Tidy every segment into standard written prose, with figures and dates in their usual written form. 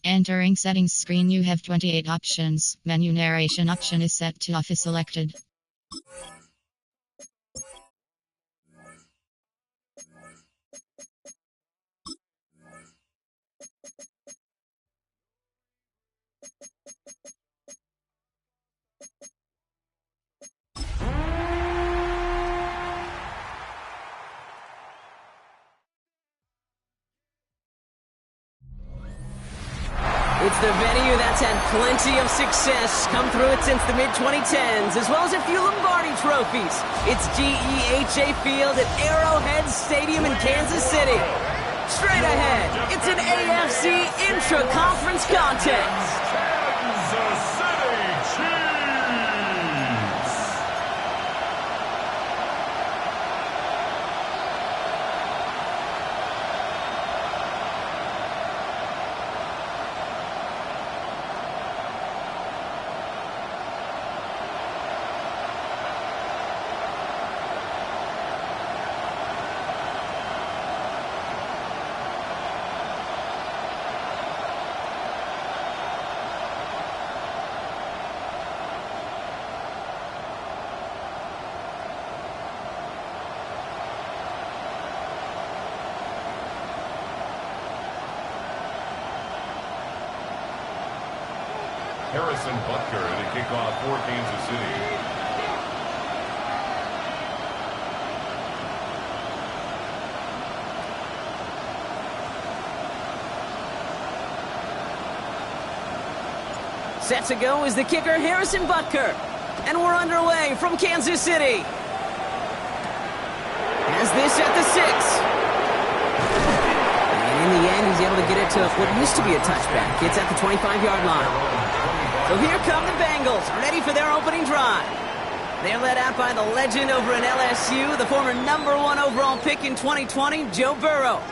Entering settings screen, you have 28 options. Menu narration option is set to off is selected. It's the venue that's had plenty of success, come through it since the mid-2010s, as well as a few Lombardi trophies. It's GEHA Field at Arrowhead Stadium in Kansas City. Straight ahead, it's an AFC intra-conference contest. Kansas City Chiefs! Harrison Butker in a kickoff for Kansas City. Set to go is the kicker, Harrison Butker. And we're underway from Kansas City. Has this at the 6. And in the end, he's able to get it to what used to be a touchback. It's at the 25-yard line. So here come the Bengals, ready for their opening drive. They're led out by the legend over in LSU, the former #1 overall pick in 2020, Joe Burrow.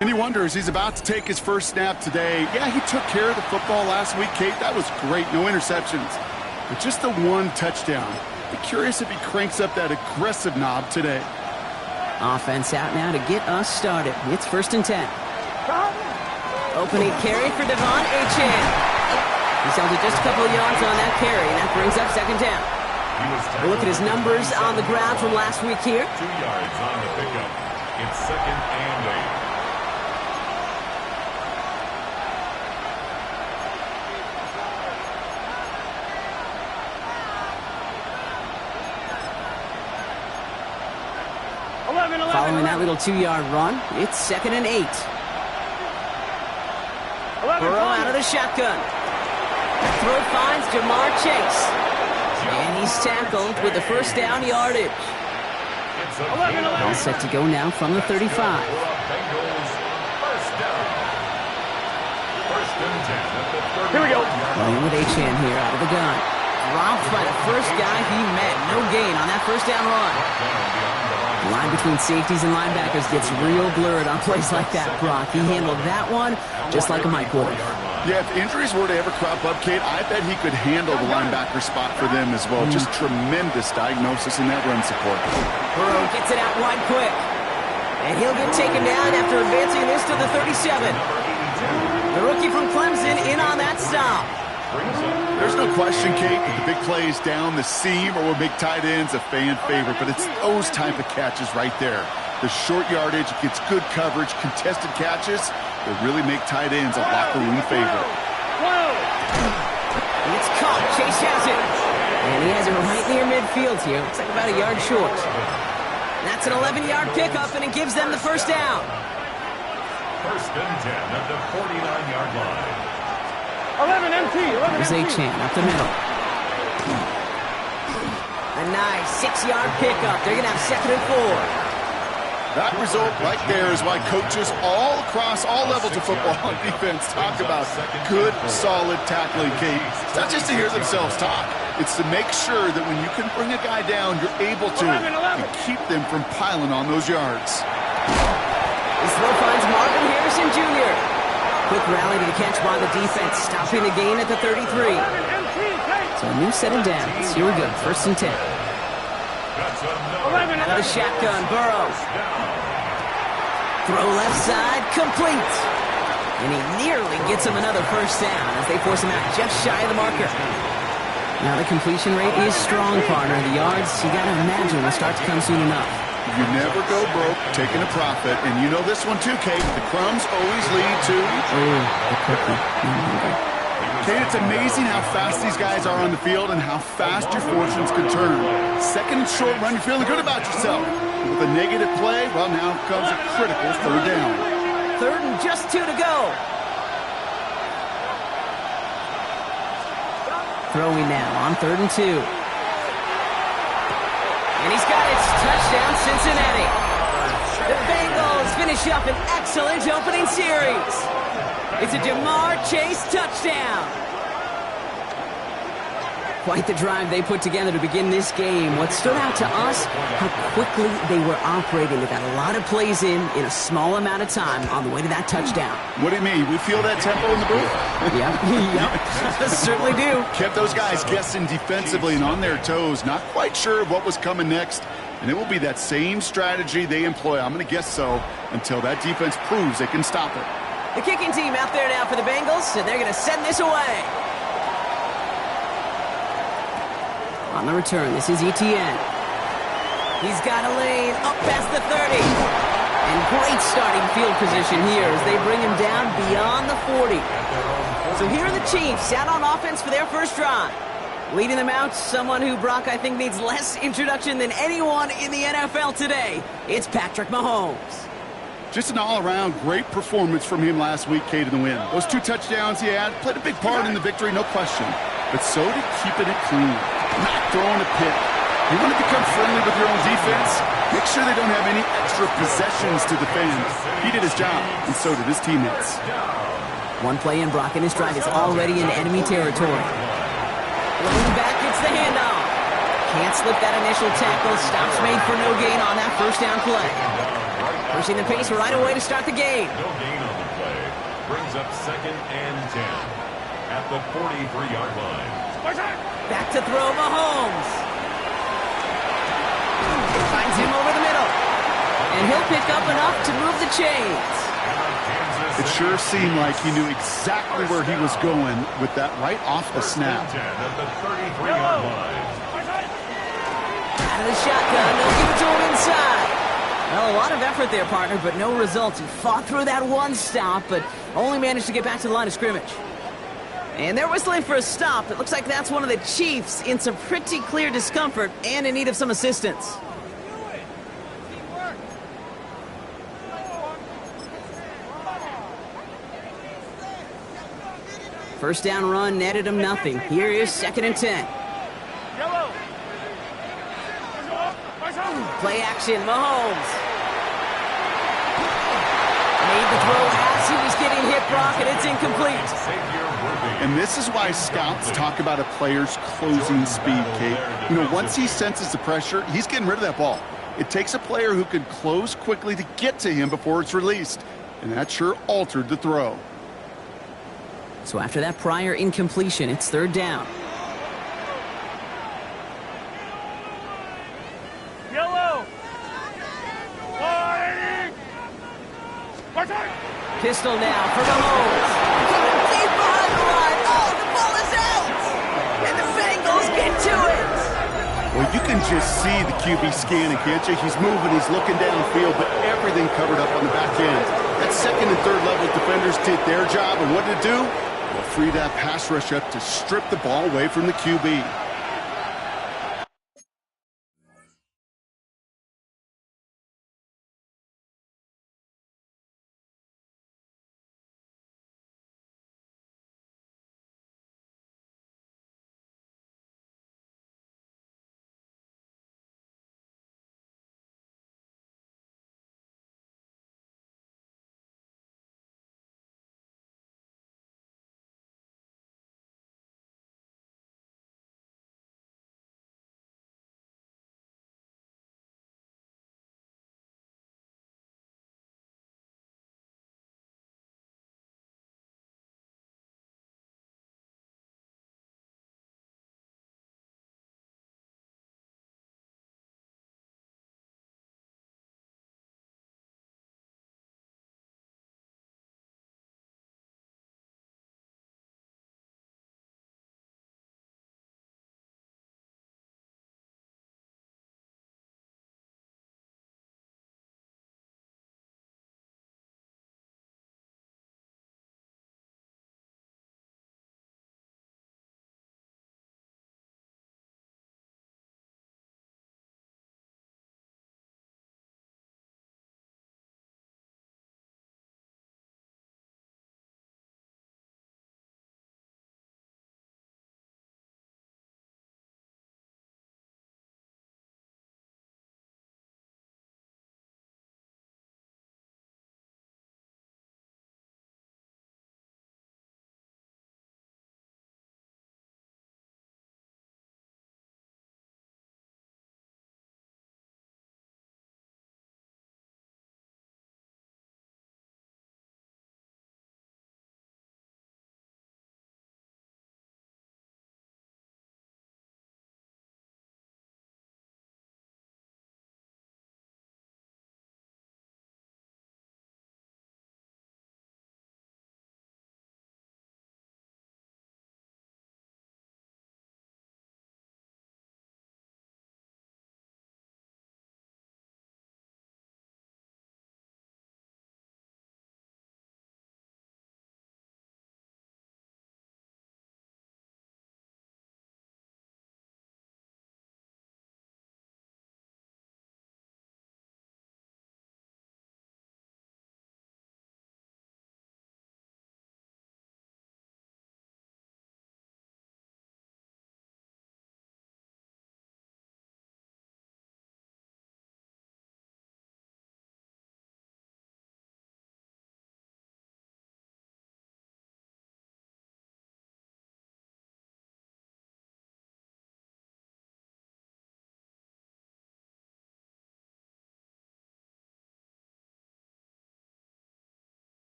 And you wonder, as he's about to take his first snap today, yeah, he took care of the football last week, Kate. That was great. No interceptions. But just the one touchdown. Be curious if he cranks up that aggressive knob today. Offense out now to get us started. It's 1st and 10. Opening carry for Devon Achane. He's held it just a couple of yards on that carry, and that brings up 2nd down. We'll look at his numbers on the ground from last week here. 2 yards on the pickup. It's 2nd and 8. Following that little 2-yard run, it's 2nd and 8. Burrow out of the shotgun. The throw finds Jamar Chase. And he's tackled with the 1st down yardage. All set to go now from the 35. Here we go. Playing with Achane here out of the gun. Dropped by the first guy he met. No gain on that 1st down run. The line between safeties and linebackers gets real blurred on plays like that, Brock. He handled that one just like a Mike would have. Yeah, if injuries were to ever crop up, Kate, I bet he could handle the linebacker spot for them as well. Just tremendous diagnosis in that run support. Burrow gets it out wide quick. And he'll get taken down after advancing this to the 37. The rookie from Clemson in on that stop. There's no question, Kate, that the big plays down the seam or with big tight ends a fan favorite, but it's those type of catches right there. The short yardage, gets good coverage, contested catches that really make tight ends a locker room favorite. It's caught. Chase has it. And he has it right near midfield here. Looks like about a yard short. That's an 11-yard pickup, and it gives them the 1st down. 1st and 10 at the 49-yard line. 11 MT. Here's Achane up the middle. A nice 6-yard pickup. They're going to have 2nd and 4. That result right there is why coaches all across all levels of football on defense talk about good, solid tackling, Kate. It's not just to hear themselves talk. It's to make sure that when you can bring a guy down, you're able to and keep them from piling on those yards. This throw finds Marvin Harrison Jr. Quick rally to the catch by the defense, stopping the gain at the 33. So a new set of downs. Here we go, 1st and 10. Out of the shotgun, Burrow. Throw left side, complete. And he nearly gets him another 1st down as they force him out just shy of the marker. Now the completion rate is strong, partner. The yards, you got to imagine, will start to come soon enough. You never go broke taking a profit, and you know this one too, Kate. The crumbs always lead to... the cookie. Kate, it's amazing how fast these guys are on the field and how fast your fortunes can turn. 2nd and short run, you're feeling good about yourself. With a negative play, well, now comes a critical 3rd down. 3rd and just 2 to go. Throwing now on 3rd and 2. And he's got it. Touchdown, Cincinnati. The Bengals finish up an excellent opening series. It's a Jamar Chase touchdown. Quite the drive they put together to begin this game. What stood out to us, how quickly they were operating. They got a lot of plays in a small amount of time on the way to that touchdown. What do you mean? We feel that tempo in the booth? Yep. Certainly do. Kept those guys guessing defensively and on their toes, not quite sure what was coming next. And it will be that same strategy they employ, I'm going to guess so, until that defense proves they can stop it. The kicking team out there now for the Bengals, and they're going to send this away. On the return, this is Etienne. He's got a lane up past the 30. And great starting field position here as they bring him down beyond the 40. So here are the Chiefs out on offense for their 1st drive. Leading them out, someone who, Brock, I think needs less introduction than anyone in the NFL today. It's Patrick Mahomes. Just an all-around great performance from him last week, Kate, in the win. Those 2 touchdowns he had played a big part in the victory, no question. But so did keeping it clean, not throwing a pick. You want to become friendly with your own defense? Make sure they don't have any extra possessions to defend. He did his job, and so did his teammates. One play in, Brock, and his drive is already in enemy territory. Rolling back, it's the handoff. Can't slip that initial tackle. Stops made for no gain on that 1st down play. Pushing the pace right away to start the game. No gain on the play. Brings up 2nd and 10 at the 43-yard line. Back to throw Mahomes. Finds him over the middle. And he'll pick up enough to move the chains. It sure seemed like he knew exactly where he was going with that right off the snap. 10 at the 33-yard line. Out of the shotgun, they'll give it to him inside. Well, a lot of effort there, partner, but no results. He fought through that one stop, but only managed to get back to the line of scrimmage. And they're whistling for a stop. It looks like that's one of the Chiefs in some pretty clear discomfort and in need of some assistance. First down run netted him nothing. Here is 2nd and 10. Play action, Mahomes. Made the throw as he was getting hit, Brock, and it's incomplete. And this is why scouts talk about a player's closing speed, Kate. You know, once he senses the pressure, he's getting rid of that ball. It takes a player who can close quickly to get to him before it's released. And that sure altered the throw. So after that prior incompletion, it's 3rd down. Pistol now for Mahomes. Coming deep behind the line. Oh, the ball is out! And the Bengals get to it! Well, you can just see the QB scanning, can't you? He's moving, he's looking downfield, but everything covered up on the back end. That 2nd and 3rd level defenders did their job, and what did it do? Well, free that pass rush up to strip the ball away from the QB.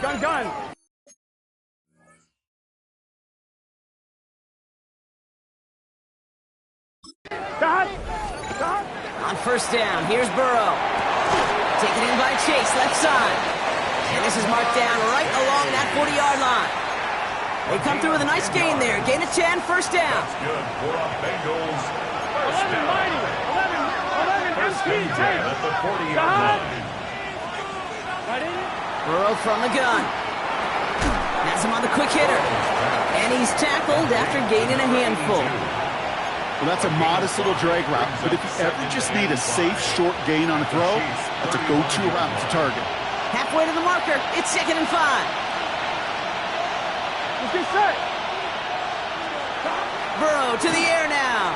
Gun. Stop. On first down, here's Burrow. Taken in by Chase, left side. And this is marked down right along that 40-yard line. They come through with a nice gain there. Gain of 10, first down. That's good for the Bengals. First 11 down. mighty. 11 First empty. and 10 at the 40-yard line. Burrow from the gun. Has him on the quick hitter. And he's tackled after gaining a handful. Well, that's a modest little drag route, but if you ever just need a safe, short gain on a throw, that's a go-to route to target. Halfway to the marker, it's 2nd and 5. Let's get set. Burrow to the air now.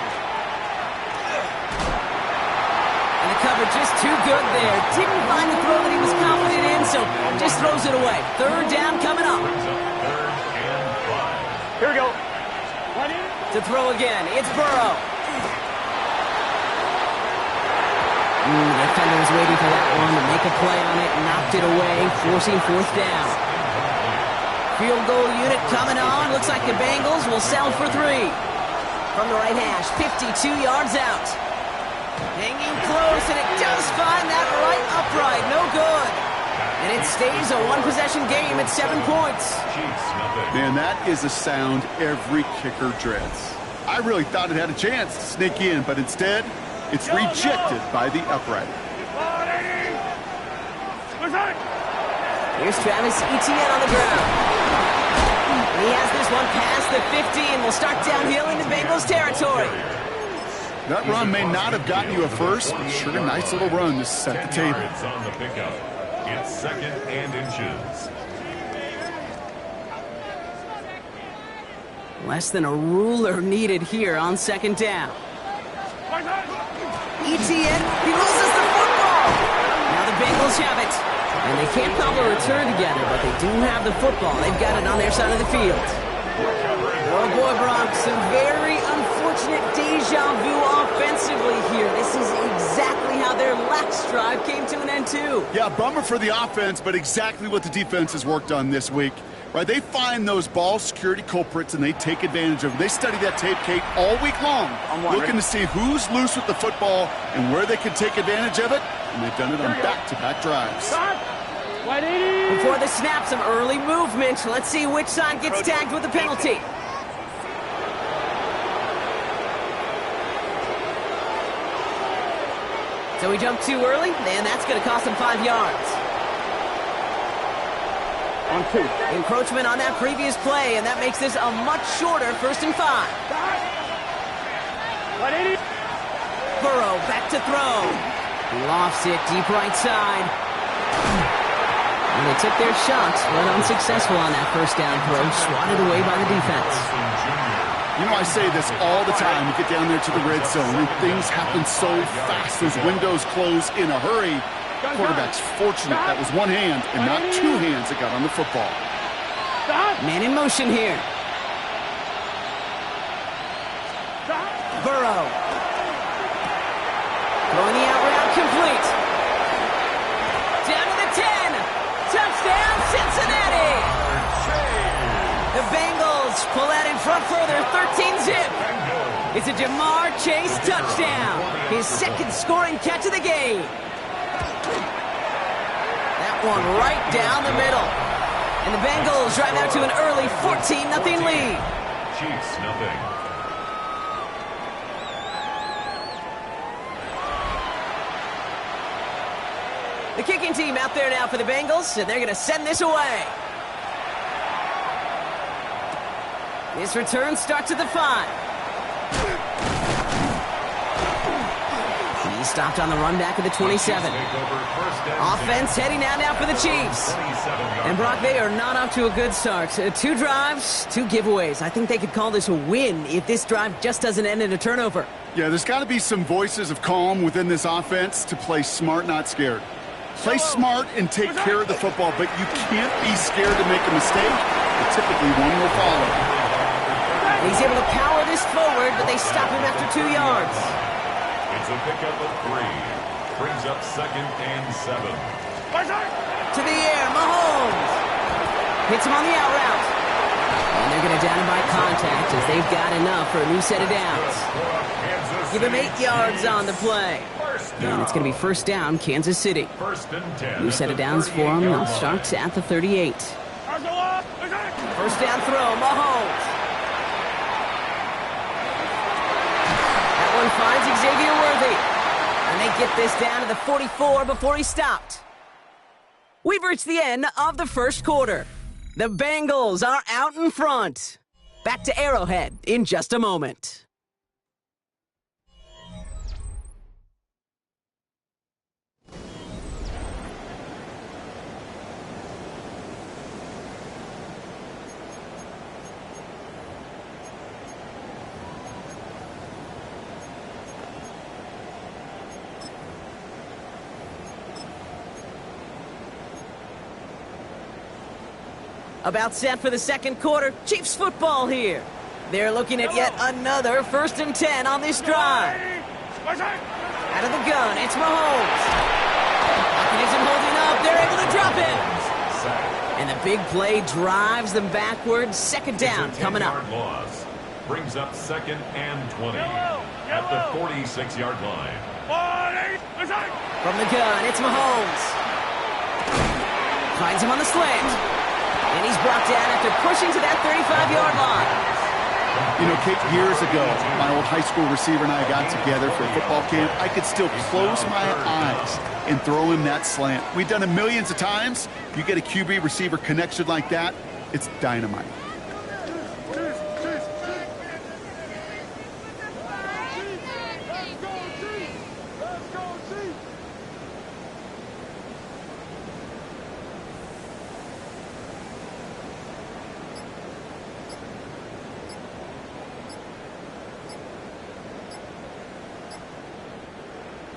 And the cover just too good there. Didn't find the throw that he was confident in, so just throws it away. Third down coming up. Brings up 3rd and 5. Here we go. To throw again, it's Burrow. The defender was waiting for that one to make a play on it, knocked it away, forcing 4th down. Field goal unit coming on. Looks like the Bengals will settle for 3. From the right hash, 52 yards out. Hanging close, and it does find that right upright. No good. And it stays a one-possession game at 7 points. Chiefs, nothing. Man, that is a sound every kicker dreads. I really thought it had a chance to sneak in, but instead, it's rejected by the upright. Here's Travis Etienne on the ground. He has this one past the 50 and will start downhill into Bengals territory. That run may not have gotten you a first, but sure a nice little run to set the 10 table. yards on the pickup. It's 2nd and inches. Less than a ruler needed here on 2nd down. Etienne, he loses the football. Now the Bengals have it. And they can't cobble a return together, but they do have the football. They've got it on their side of the field. Oh boy, Bronx, some very unfortunate deja vu offensively here. This is exactly how their last drive came to an end too. Yeah, bummer for the offense, but exactly what the defense has worked on this week. Right, they find those ball security culprits and they take advantage of them. They study that tape, Kate, all week long, looking to see who's loose with the football and where they can take advantage of it, and they've done it on back-to-back drives. Before the snap, some early movement. Let's see which side gets tagged with the penalty. So he jumped too early, and that's going to cost him 5 yards. On 2. Encroachment on that previous play, and that makes this a much shorter 1st and 5. Burrow back to throw. He lofts it deep right side. And they took their shots, but unsuccessful on that 1st down throw, swatted away by the defense. You know, I say this all the time. You get down there to the red zone, and things happen so fast. Those windows close in a hurry. Quarterback's fortunate that was one hand and not 2 hands that got on the football. Man in motion here. Burrow. Throwing the out route complete. Down to the 10. Touchdown, Cincinnati. The Bengals pull out in front further, 13-zip. It's a Jamar Chase touchdown. His 2nd scoring catch of the game. That one right down the middle. And the Bengals drive out to an early 14-0 lead. Chiefs, nothing. The kicking team out there now for the Bengals, and they're going to send this away. This return starts at the 5. He stopped on the run back at the 27. Offense heading out now for the Chiefs. And Brock, they are not off to a good start. 2 drives, 2 giveaways. I think they could call this a win if this drive just doesn't end in a turnover. Yeah, there's got to be some voices of calm within this offense to play smart, not scared. Play smart and take care of the football, but you can't be scared to make a mistake. But typically, one will follow. And he's able to power this forward, but they stop him after 2 yards. It's a pickup of 3. Brings up 2nd and 7. To the air, Mahomes. Hits him on the out route. And they're going to down him by contact as they've got enough for a new set of downs. Give him 8 yards on the play. And it's going to be first down, Kansas City. New set of downs for them. They'll start at the 38. First down throw, Mahomes. That one finds Xavier Worthy. And they get this down to the 44 before he stopped. We've reached the end of the first quarter. The Bengals are out in front. Back to Arrowhead in just a moment. About set for the second quarter. Chiefs football here. They're looking at yet another 1st and 10 on this drive. Out of the gun, it's Mahomes. Pocket isn't holding up. They're able to drop it. And the big play drives them backwards. Second down coming up. Loss brings up 2nd and 20 at the 46-yard line. From the gun, it's Mahomes. Finds him on the slant. And he's brought down after pushing to that 35-yard line. You know, Kate, years ago, my old high school receiver and I got together for a football camp. I could still close my eyes and throw him that slant. We've done it millions of times. You get a QB receiver connection like that, it's dynamite.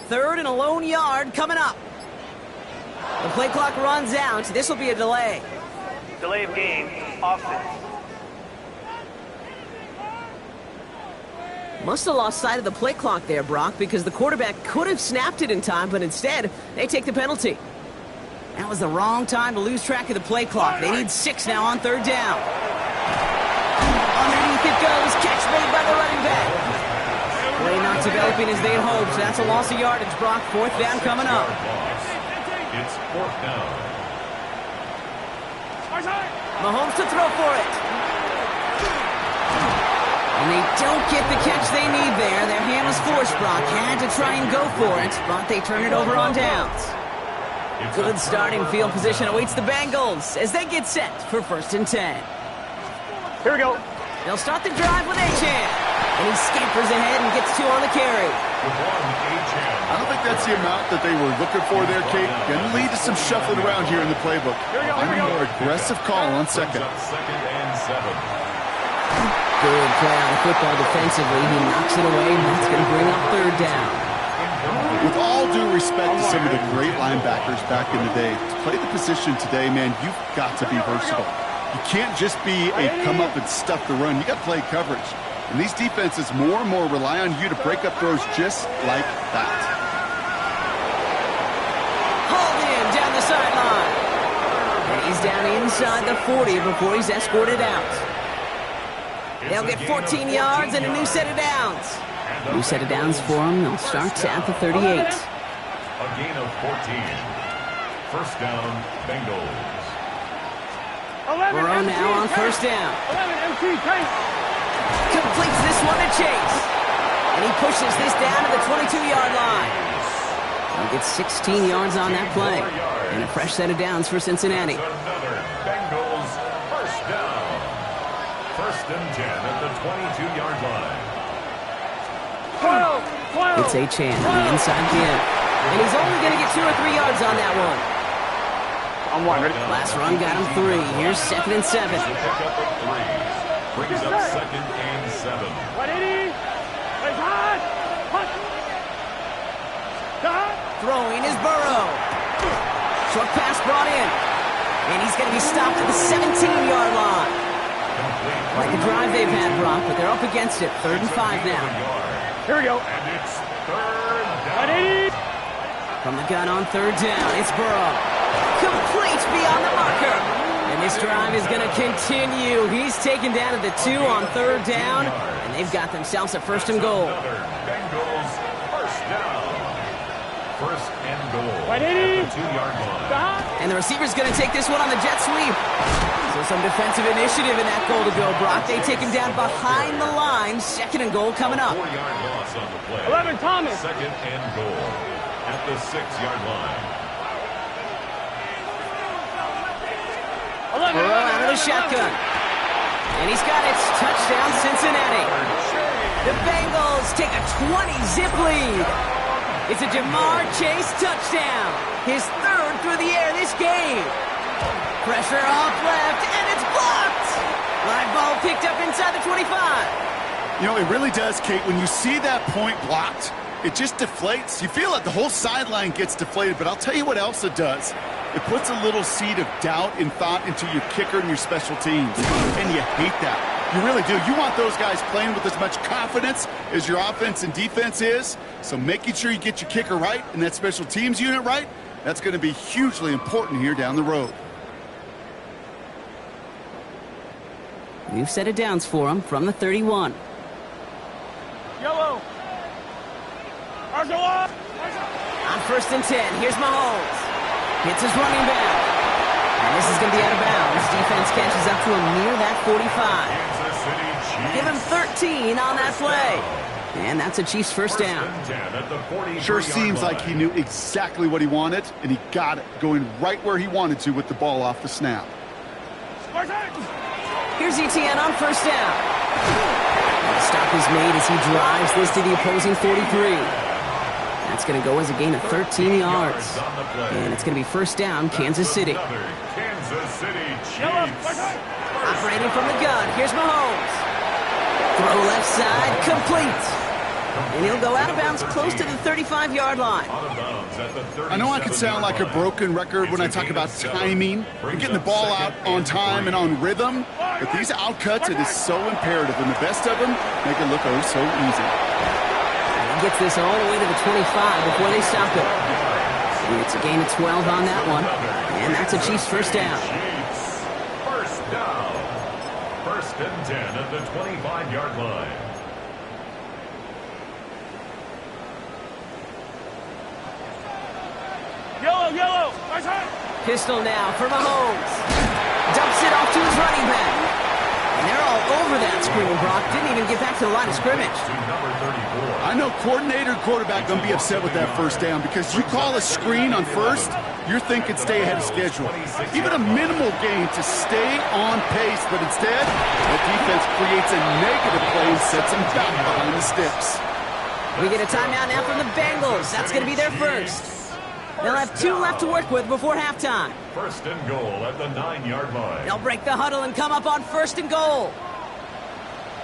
Third and a lone yard coming up. The play clock runs out. This will be a delay. Delay of game. Offense. Must have lost sight of the play clock there, Brock, because the quarterback could have snapped it in time, but instead, they take the penalty. That was the wrong time to lose track of the play clock. They need 6 now on 3rd down. Underneath it goes. Catch made by the running back. Play not developing as they'd hoped. That's a loss of yardage, Brock. 4th down coming up. It's 4th down. Mahomes to throw for it. And they don't get the catch they need there. Their hand was forced, Brock. Had to try and go for it, but they turn it over on downs. Good starting field position awaits the Bengals as they get set for 1st and 10. Here we go. They'll start the drive with Achane. And he scampers ahead and gets 2 on the carry. I don't think that's the amount that they were looking for there, Kate. Going to lead to some shuffling around here in the playbook. I'm a more aggressive call on 2nd. 2nd and 7. Good play on the football defensively. He knocks it away, and that's going to bring up 3rd down. With all due respect to some of the great linebackers back in the day, to play the position today, man, you've got to be versatile. You can't just be a come up and stuff the run. You got to play coverage. And these defenses more and more rely on you to break up throws just like that. Hauled in down the sideline. And he's down inside the 40 before he's escorted out. They'll get 14 yards and a new set of downs. New set of downs for them. They'll start at the 38. A gain of 14. First down, Bengals. Burrow now on 1st down. 11 MT tank. Completes this one to Chase. And he pushes this down to the 22-yard line. He'll get 16 yards on that play. And a fresh set of downs for Cincinnati. Another Bengals first down. 1st and 10 at the 22-yard line. 12. It's Achane on the inside give. And he's only going to get 2 or 3 yards on that one. I'm one. Ready? Last run got him 3. Here's 2nd and 7. Pick up a 3. Brings up 2nd and 7. 180. Play hard. Punch. Throwing is Burrow. Short pass brought in. And he's going to be stopped at the 17-yard line. Like a drive they've had, Brock, but they're up against it. 3rd and 5 now. Here we go. And it's 3rd down. 180. From the gun on 3rd down, it's Burrow. Complete beyond the marker. And this drive is going to continue. He's taken down at the 2 on 3rd down, and they've got themselves a 1st and goal. Bengals first down. 1st and goal Wait, at the 2-yard line. And the receiver's going to take this one on the jet sweep. So some defensive initiative in that goal to go, Brock. They take him down behind the line. 2nd and goal coming up. 4-yard loss on the play. 11, Thomas. 2nd and goal at the 6-yard line. 11. Burrow out of the shotgun. And he's got it. Touchdown, Cincinnati. The Bengals take a 20-zip lead. It's a Jamar Chase touchdown. His 3rd through the air this game. Pressure off left, and it's blocked. Live ball picked up inside the 25. You know, it really does, Kate. When you see that point blocked, it just deflates. You feel like the whole sideline gets deflated, but I'll tell you what else it does. It puts a little seed of doubt and thought into your kicker and your special teams, and you hate that. You really do. You want those guys playing with as much confidence as your offense and defense is, so making sure you get your kicker right and that special teams unit right, that's going to be hugely important here down the road. New set of downs for him from the 31. Yellow. Arzola. On 1st and 10, here's Mahomes. Hits his running back. And this is going to be out of bounds. Defense catches up to him near that 45. Kansas City Chiefs. Give him 13 on that play. And that's a Chiefs 1st down. 1st and 10 at the 43-yard Sure seems like he knew exactly what he wanted, and he got it, going right where he wanted to with the ball off the snap. Here's ETN on 1st down. The stop is made as he drives this to the opposing 43. That's going to go as a gain of 13 yards. And it's going to be 1st down, Kansas City. Another Kansas City Chiefs. Operating from the gun, here's Mahomes. Throw left side, complete. And he'll go out of bounds close to the 35-yard line. Out of bounds at the I know I can sound like a broken record when I talk about timing and getting the ball out on time and on rhythm, but these outcuts, it is so imperative, and the best of them make it look oh so easy. And he gets this all the way to the 25 before they stop it. And it's a gain of 12 on that one. And that's a Chiefs 1st down. Chiefs. 1st down. 1st and 10 at the 25-yard line. Yellow. Pistol now for Mahomes. Dumps it off to his running back. And they're all over that screen. Brock didn't even get back to the line of scrimmage. To number 34. I know coordinator and quarterback going to be upset with that 1st down because you call a screen on 1st, you're thinking stay ahead of schedule. Even a minimal gain to stay on pace, but instead, that defense creates a negative play and sets them back behind the sticks. We get a timeout now from the Bengals. That's going to be their 1st. They'll have 2 left to work with before halftime. 1st and goal at the 9-yard line. They'll break the huddle and come up on 1st and goal.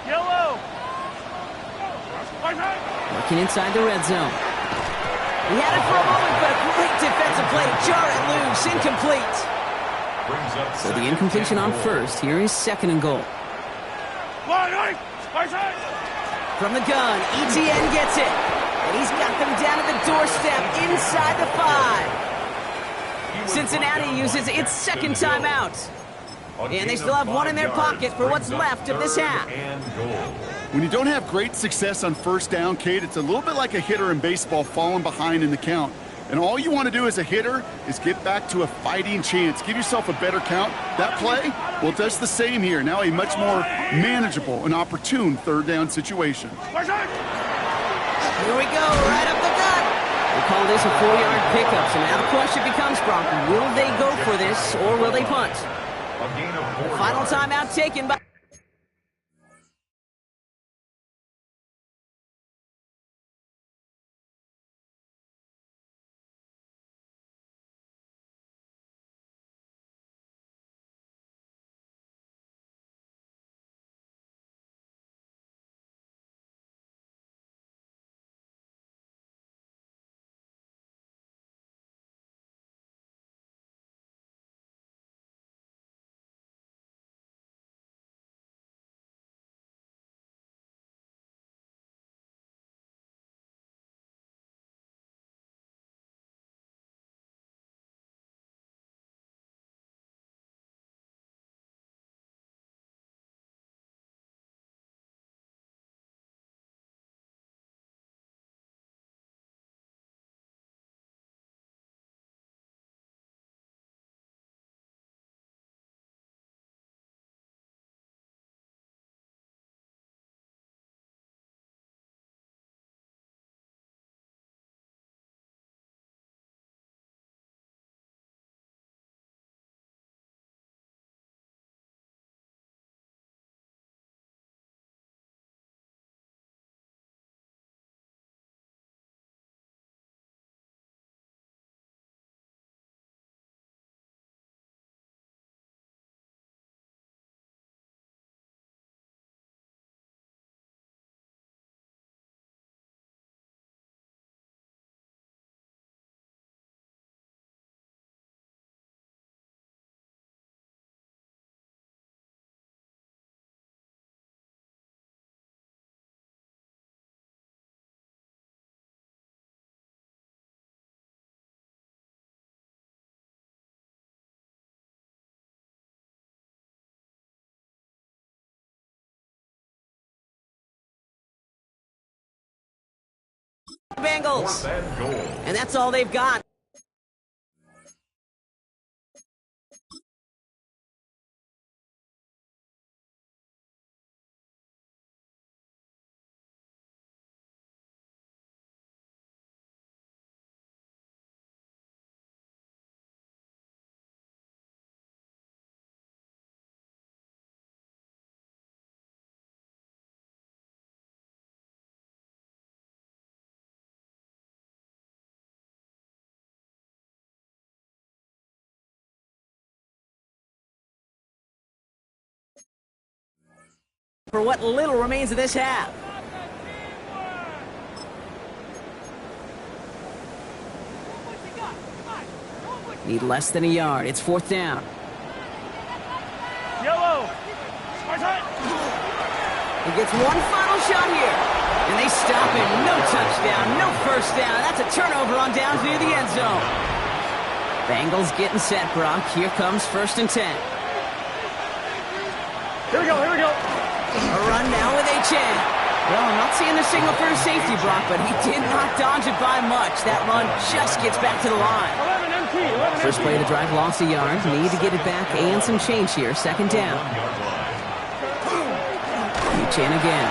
Yellow. Working inside the red zone. He had it for a moment, but a great defensive play to jar it loose. Incomplete. Brings up So the incompletion on 1st. Here is 2nd and goal. From the gun, ETN gets it. And he's got them down at the doorstep inside the 5. Cincinnati uses its 2nd timeout. And they still have 1 in their pocket for what's left of this half. When you don't have great success on 1st down, Kate, it's a little bit like a hitter in baseball falling behind in the count. And all you want to do as a hitter is get back to a fighting chance. Give yourself a better count. That play, well, it does the same here. Now a much more manageable and opportune 3rd down situation. Here we go, right up the gut. We call this a 4-yard pickup. So now the question becomes, Brock, will they go for this or will they punt? Final timeout taken by... Bengals. 4th and goal. And that's all they've got. For what little remains of this half. Need less than a yard. It's 4th down. Yellow. He gets one final shot here. And they stop it. No touchdown, no first down. That's a turnover on downs near the end zone. Bengals getting set, Brock. Here comes 1st and 10. Here we go, here we go. A run now with H.N. Well, I'm not seeing the signal for a safety, Brock, but he did not dodge it by much. That run just gets back to the line. 11 MT, 11 First play of the drive, lost a yard. Need to get it back and some change here. 2nd down. H.N. again.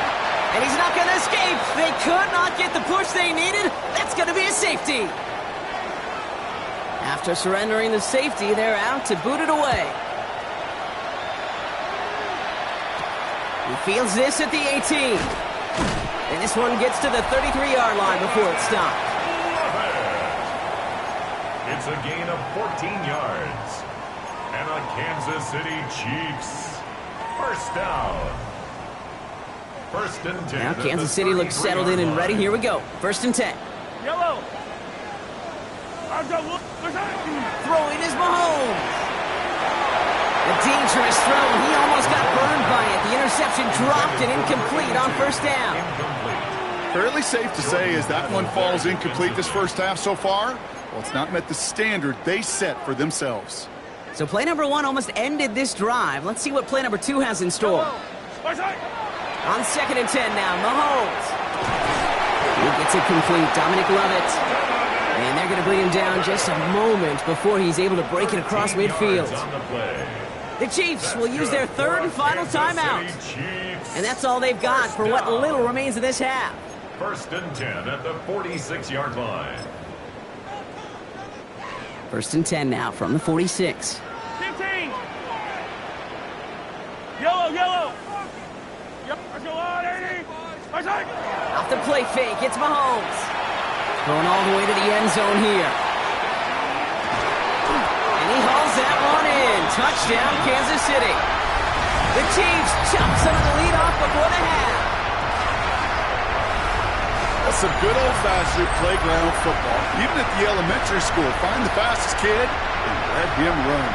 And he's not going to escape. They could not get the push they needed. That's going to be a safety. After surrendering the safety, they're out to boot it away. He fields this at the 18. And this one gets to the 33-yard line before it stops. It's a gain of 14 yards. And the Kansas City Chiefs. 1st down. 1st and 10. Now Kansas City looks settled in and ready. Here we go. 1st and 10. Yellow. I've got look. Throwing is Mahomes. A dangerous throw. He almost got burned by it. The interception dropped and incomplete on 1st down. Fairly safe to say as that one falls incomplete this first half so far, well, it's not met the standard they set for themselves. So play number 1 almost ended this drive. Let's see what play number 2 has in store. On 2nd and 10 now, Mahomes. He gets it complete. Dominic Lovett. And they're going to bring him down just a moment before he's able to break it across midfield. The Chiefs will use their 3rd and final timeout. And that's all they've got for what little remains of this half. 1st and 10 at the 46-yard line. 1st and 10 now from the 46. 15. Yellow. Off the play fake, it's Mahomes. Going all the way to the end zone here. And he hauls that one in. Touchdown, Kansas City. The Chiefs chop some of the lead off before the half. That's some good old-fashioned playground football. Even at the elementary school, find the fastest kid and let him run.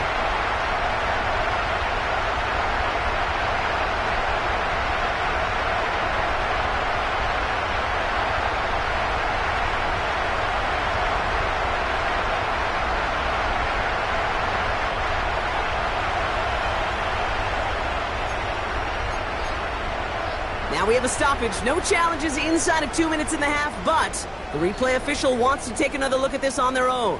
Now we have a stoppage. No challenges inside of 2 minutes and a half, but the replay official wants to take another look at this on their own.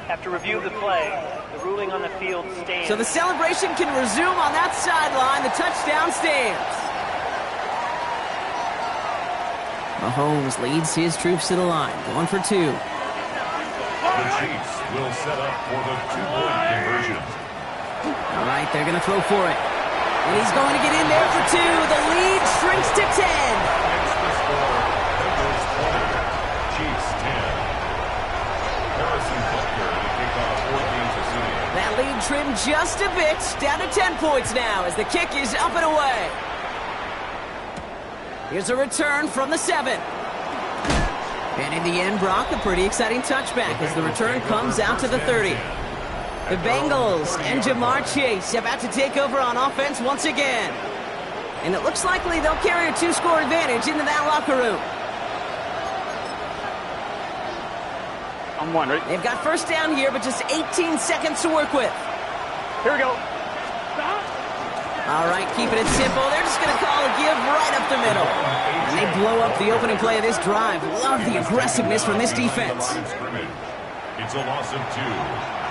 After review of the play, the ruling on the field stands. So the celebration can resume on that sideline. The touchdown stands. Mahomes leads his troops to the line, going for 2. The Chiefs will set up for the 2-point conversion. All right, they're going to throw for it. And he's going to get in there for 2. The lead shrinks to 10. It's the score. Bengals 20. Chiefs 10. Harrison Butker to kick off for Kansas City. That lead trimmed just a bit. Down to 10 points now as the kick is up and away. Here's a return from the 7. And in the end, Brock, a pretty exciting touchback as the return comes out to the 30. The Bengals and Jamar Chase about to take over on offense once again. And it looks likely they'll carry a 2-score advantage into that locker room. I'm one, right? They've got 1st down here, but just 18 seconds to work with. Here we go. All right, keeping it simple. They're just going to call a give right up the middle. blow up the opening play of this drive. Love the aggressiveness from this defense. It's a loss of 2.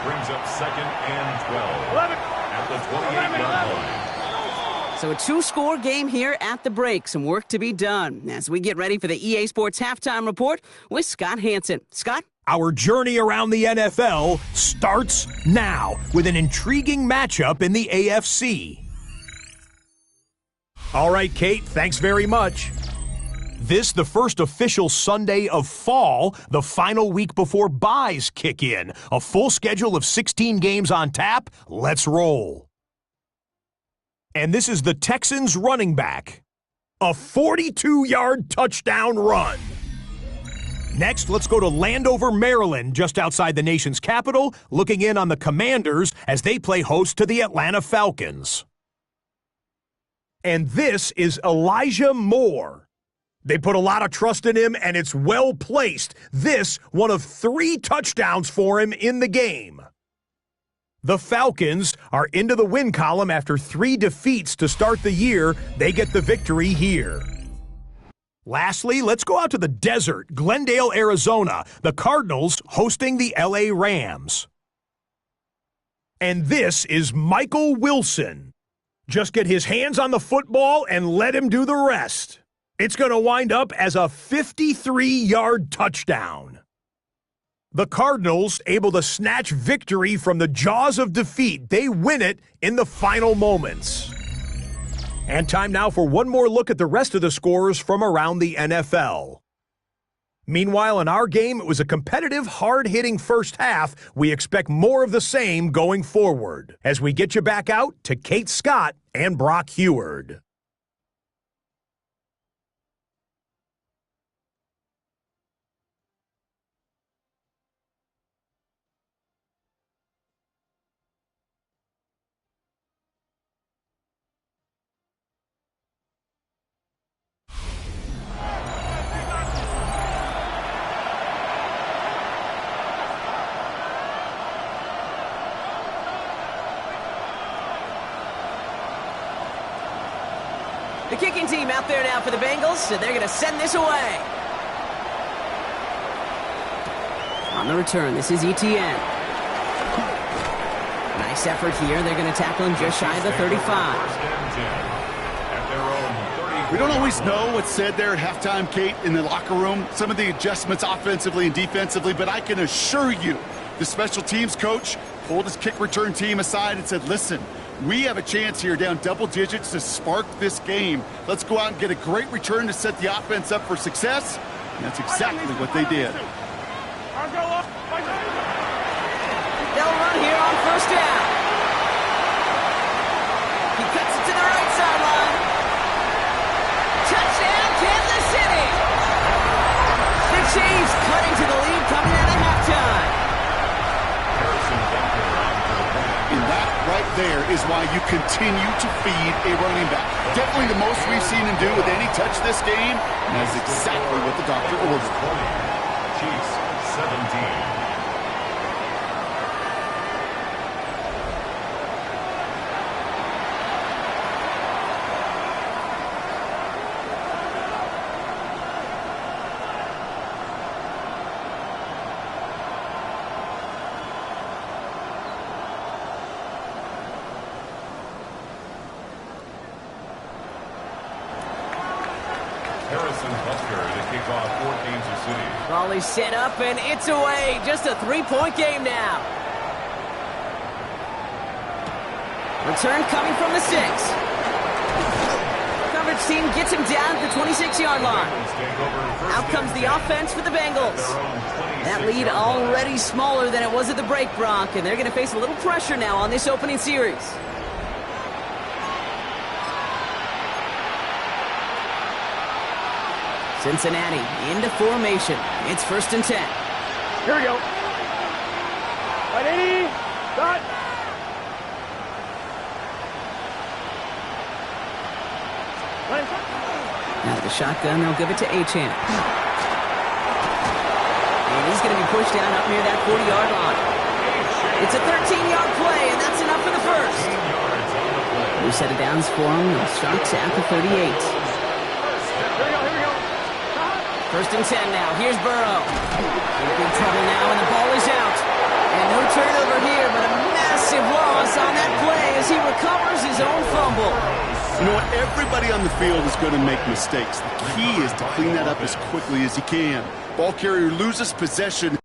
Brings up 2nd and 12. 11. At the 28-yard line. So a 2-score game here at the break. Some work to be done as we get ready for the EA Sports Halftime Report with Scott Hansen. Scott? Our journey around the NFL starts now with an intriguing matchup in the AFC. All right, Kate, thanks very much. This, the first official Sunday of fall, the final week before byes kick in. A full schedule of 16 games on tap. Let's roll. And this is the Texans running back. A 42-yard touchdown run. Next, let's go to Landover, Maryland, just outside the nation's capital, looking in on the Commanders as they play host to the Atlanta Falcons. And this is Elijah Moore. They put a lot of trust in him, and it's well placed. This, one of 3 touchdowns for him in the game. The Falcons are into the win column after 3 defeats to start the year. They get the victory here. Lastly, let's go out to the desert, Glendale, Arizona. The Cardinals hosting the LA Rams. And this is Michael Wilson. Just get his hands on the football and let him do the rest. It's going to wind up as a 53-yard touchdown. The Cardinals able to snatch victory from the jaws of defeat. They win it in the final moments. And time now for one more look at the rest of the scores from around the NFL. Meanwhile, in our game, it was a competitive, hard-hitting first half. We expect more of the same going forward. As we get you back out to Kate Scott and Brock Heward. The kicking team out there now for the Bengals, so they're going to send this away. On the return, this is Etienne. Nice effort here. They're going to tackle him just shy of the 35. We don't always know what's said there at halftime, Kate, in the locker room. Some of the adjustments offensively and defensively, but I can assure you the special teams coach pulled his kick return team aside and said, listen, we have a chance here down double digits to spark this game. Let's go out and get a great return to set the offense up for success. And that's exactly what they did. They'll run here on first down. He cuts it to the right sideline. Touchdown, Kansas City! The Chiefs cutting to the lead coming out of halftime. And that right there is why you continue to feed a running back. Definitely the most we've seen him do with any touch this game, and that's exactly what the doctor ordered. Chiefs 17. Raleigh set up, and it's away. Just a 3-point game now. Return coming from the 6. Coverage team gets him down at the 26-yard line. Out comes the offense for the Bengals. That lead already smaller than it was at the break, Brock, and they're going to face a little pressure now on this opening series. Cincinnati into formation. It's 1st and 10. Here we go. 180. Dot. Now the shotgun, they'll give it to Achane. And he's going to be pushed down up near that 40-yard line. It's a 13-yard play, and that's enough for the first. New set of downs for him. The Sharks at the 38. First and 10 now. Here's Burrow. In big trouble now, and the ball is out. And no turnover here, but a massive loss on that play as he recovers his own fumble. You know what? Everybody on the field is going to make mistakes. The key is to clean that up as quickly as you can. Ball carrier loses possession.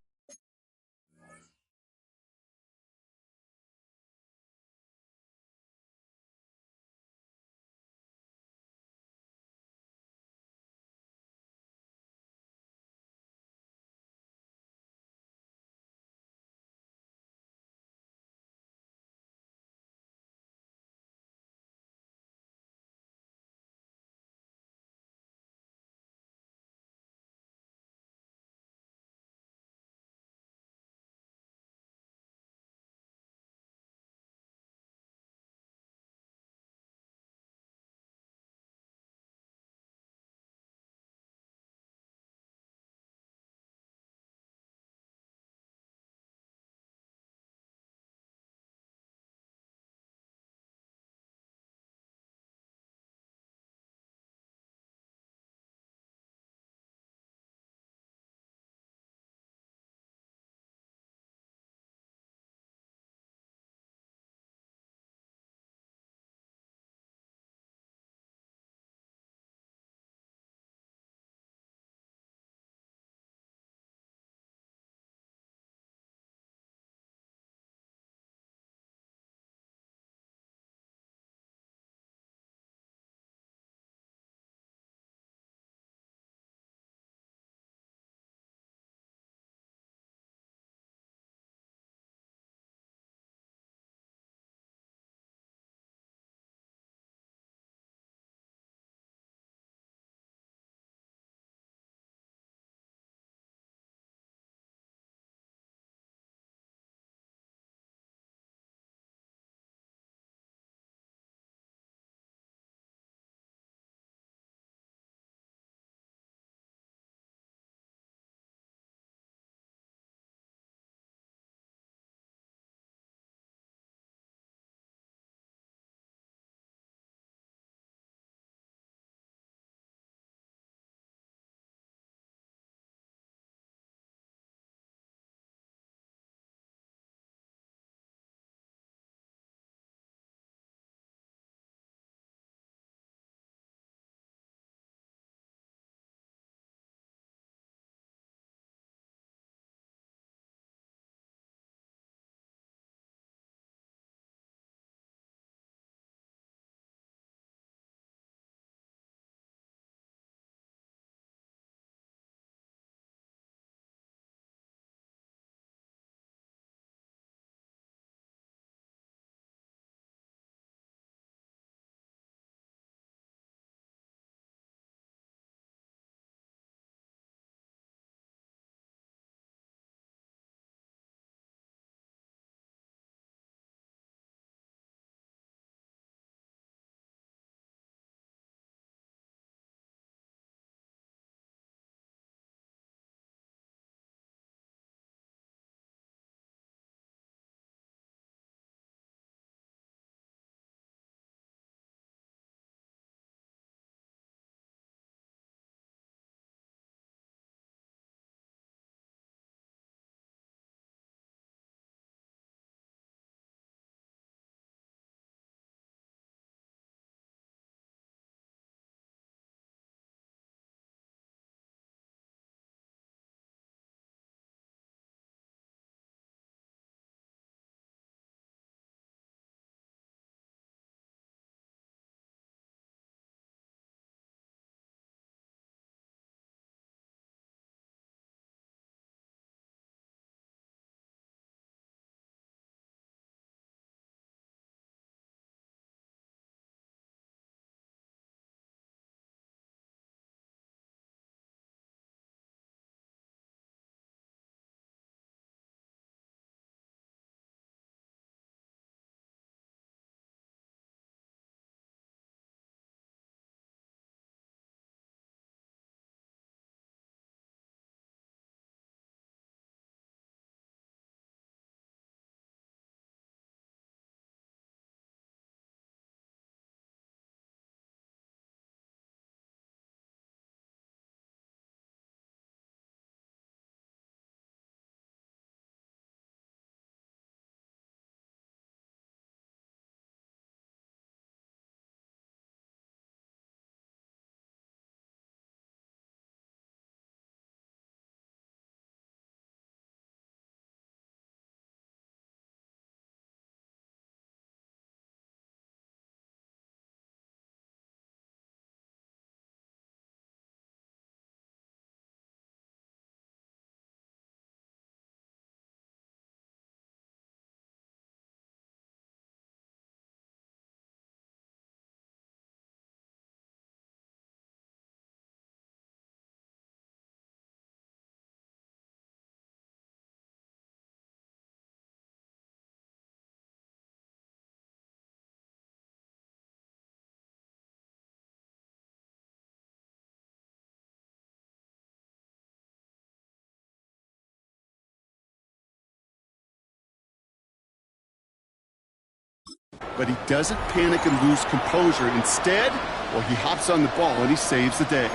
But he doesn't panic and lose composure. Instead, well, he hops on the ball and he saves the day.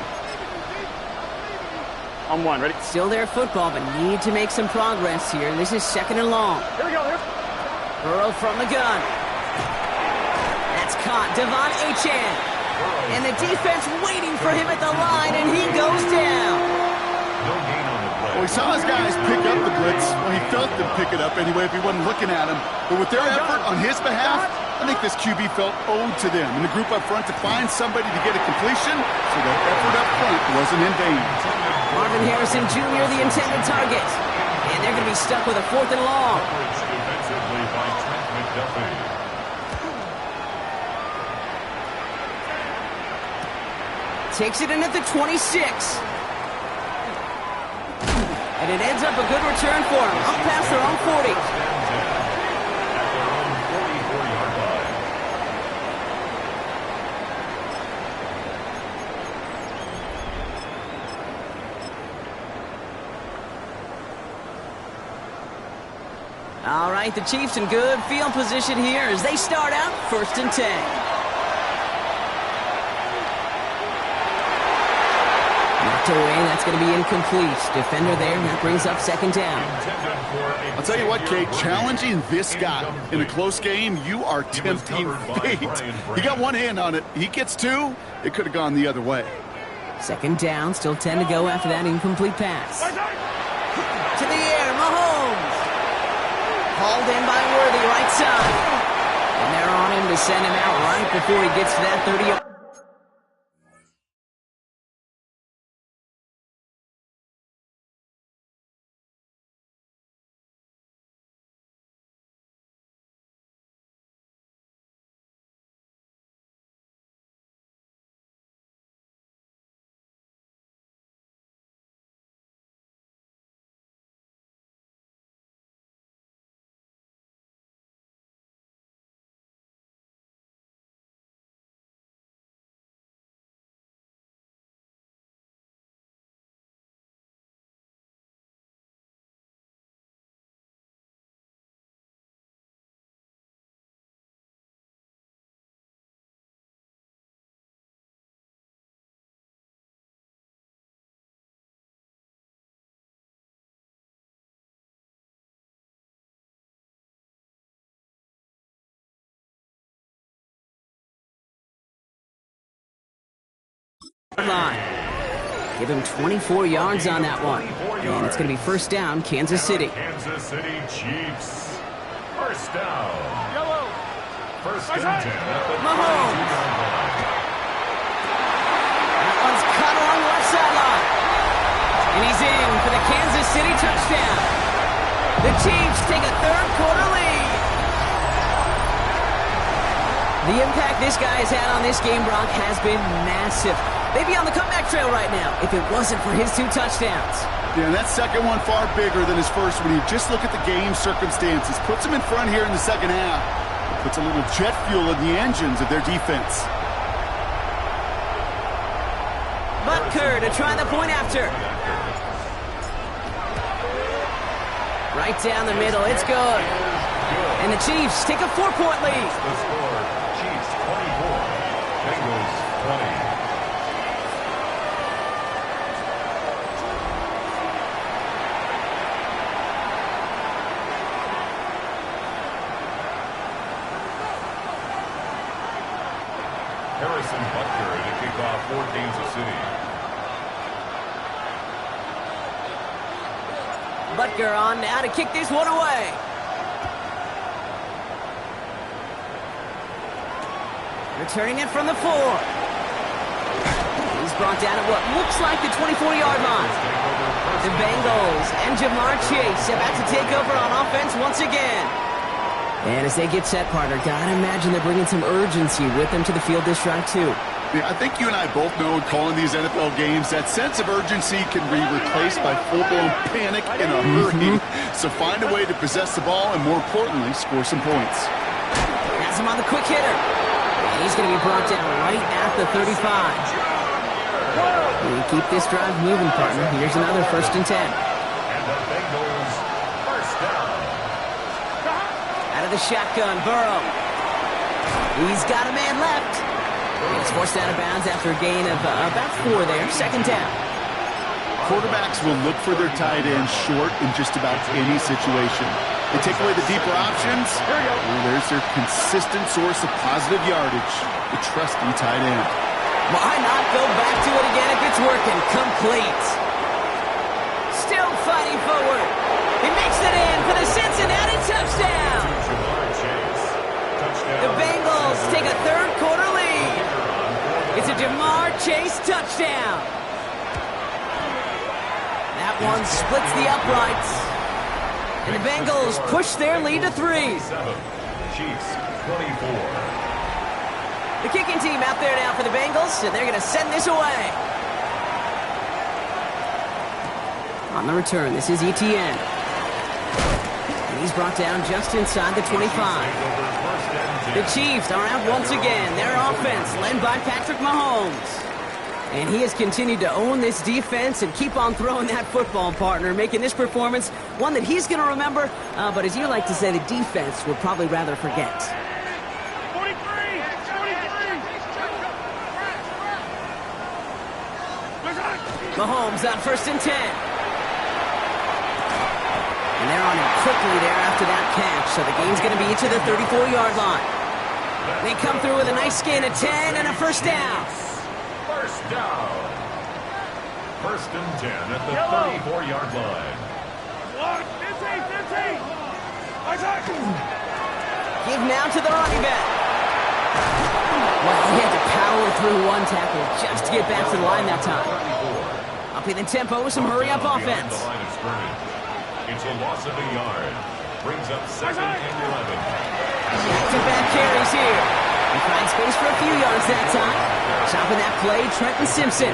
On one, ready? Still their football, but need to make some progress here. This is 2nd and long. Here we go. Here. Burrow from the gun. That's caught. Devon Achane. And the defense waiting for him at the line, and he goes down. No gain on the play. Well, he saw his guys pick up the blitz. Well, he felt them pick it up anyway if he wasn't looking at him. But with their effort on his behalf, I think this QB felt owed to them and the group up front to find somebody to get a completion, so that effort up front wasn't in vain. Marvin Harrison Jr., the intended target. And they're going to be stuck with a 4th and long. Coverage defensively by Trent McDuffie. Takes it in at the 26. And it ends up a good return for him. Up past their own 40. At their own 44-yard line. All right, the Chiefs in good field position here as they start out 1st and 10. Knocked away, that's going to be incomplete. Defender there, that brings up 2nd down. I'll tell you what, Kate, challenging this guy in a close game, you are tempting fate. He got one hand on it. He gets 2. It could have gone the other way. 2nd down, still 10 to go after that incomplete pass. To the air, Mahomes. Hauled in by Worthy, right side. And they're on him to send him out right before he gets to that 30-yard. Line. Give him 24 yards on that one. And it's going to be 1st down, Kansas City. Kansas City Chiefs. 1st down. Yellow. 1st and 10 at the Mahomes. 22-yard line. That one's cut along the left sideline. And he's in for the Kansas City touchdown. The Chiefs take a 3rd quarter lead. The impact this guy has had on this game, Brock, has been massive. They'd be on the comeback trail right now if it wasn't for his 2 touchdowns. Yeah, and that second one far bigger than his first when you just look at the game circumstances. Puts him in front here in the second half. Puts a little jet fuel in the engines of their defense. Butker to try the point after. Right down the middle, it's good. And the Chiefs take a 4-point lead. The score, Chiefs 24, Bengals 20. Harrison Butker to kick off for Kansas City. Butker on now to kick this one away. Returning it from the 4. He's brought down at what looks like the 24-yard line. The Bengals and Jamar Chase about to take over on offense once again. And as they get set, partner, gotta imagine they're bringing some urgency with them to the field this drive, too. Yeah, I think you and I both know in calling these NFL games that sense of urgency can be replaced by full-blown panic in a hurry. So find a way to possess the ball and, more importantly, score some points. Has him on the quick hitter. And he's going to be brought down right at the 35. We keep this drive moving, partner. Here's another 1st and 10. And the Bengals 1st down. Out of the shotgun, Burrow. He's got a man left. He's forced out of bounds after a gain of about 4 there. Second down. Quarterbacks will look for their tight end short in just about any situation. They take away the deeper options. Well, there's their consistent source of positive yardage, the trusty tight end. Why not go back to it again if it's working? Complete. Still fighting forward. He makes it in for the Cincinnati touchdown. The Bengals take a third-quarter lead. It's a Jamar Chase touchdown. That one splits the uprights. And the Bengals push their lead to 3. Chiefs 24. The kicking team out there now for the Bengals, and they're going to send this away. On the return, this is Etienne. And he's brought down just inside the 25. The Chiefs are out once again. Their offense led by Patrick Mahomes. And he has continued to own this defense and keep on throwing that football, partner, making this performance one that he's going to remember, but as you like to say, the defense would probably rather forget. 43! Mahomes on 1st and 10. And they're on him quickly there after that catch, so the game's going to be to the 34-yard line. They come through with a nice gain of 10 and a first down. First down. 1st and 10 at the 34-yard line. Give now to the running back. Well, he had to power through one tackle just to get back to the line that time. Upping the tempo with some hurry-up offense. It's a loss of a yard. Brings up 2nd and 11. Back-to-back carries here. He finds space for a few yards that time. Chopping that play, Trenton Simpson.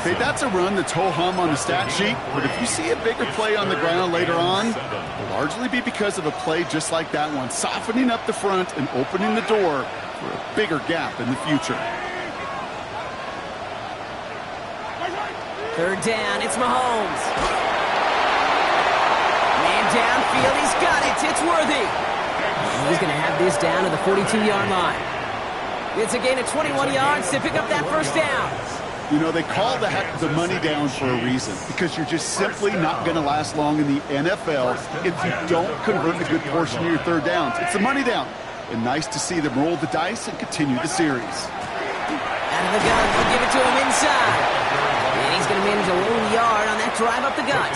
Hey, that's a run that's ho-hum on the stat sheet, but if you see a bigger play on the ground later on, it'll largely be because of a play just like that one, softening up the front and opening the door for a bigger gap in the future. 3rd down, it's Mahomes. Man downfield, he's got it, it's Worthy. And he's going to have this down to the 42-yard line. It's a gain of 21 yards to pick up that first down. You know, they call the money down for a reason, because you're just simply not going to last long in the NFL if you don't convert a good portion of your 3rd downs. It's the money down. And nice to see them roll the dice and continue the series. Out of the gun, they'll give it to him inside. And he's going to manage a lone yard on that drive up the gut.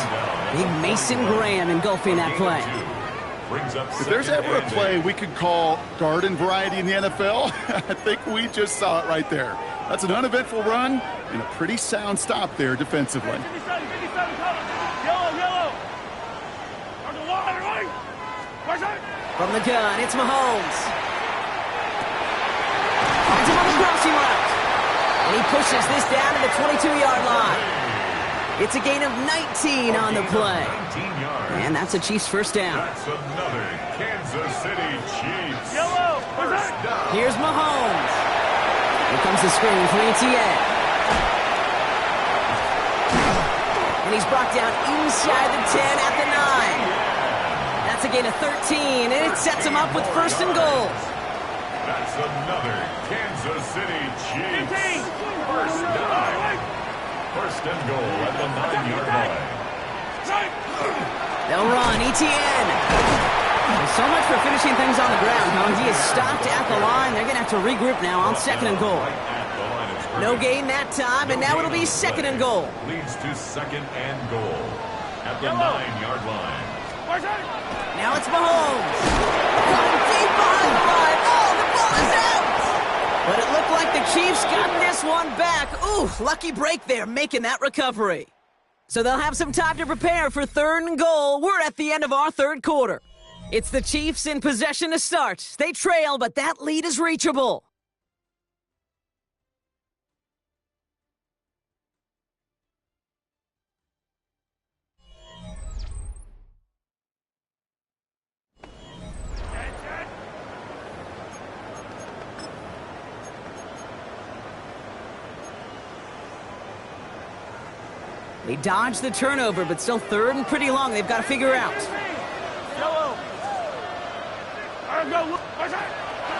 Big Mason Graham engulfing that play. If there's ever a play we could call garden variety in the NFL, I think we just saw it right there. That's an uneventful run and a pretty sound stop there defensively. From the gun, it's Mahomes. Finds him on the crossing route. And he pushes this down to the 22-yard line. It's a gain of 19 on the play. And that's a Chiefs first down. That's another Kansas City Chiefs. First down. Here's Mahomes. Here comes the screen for Etienne. And he's brought down inside the 10 at the 9. That's a gain of 13, and it sets him up with 1st and goal. That's another Kansas City Chiefs. First down. 1st and goal at the 9-yard line. They'll run, Etienne. So much for finishing things on the ground, huh? He is stopped at the line. They're going to have to regroup now on 2nd and goal. No gain that time, and now it'll be 2nd and goal. Leads to 2nd and goal at the 9-yard line. Now it's Mahomes. Going deep behind the line. Oh, the ball is out. But it looked like the Chiefs got this one back. Ooh, lucky break there, making that recovery. So they'll have some time to prepare for 3rd and goal. We're at the end of our 3rd quarter. It's the Chiefs in possession to start. They trail, but that lead is reachable. They dodge the turnover, but still 3rd and pretty long. They've got to figure out.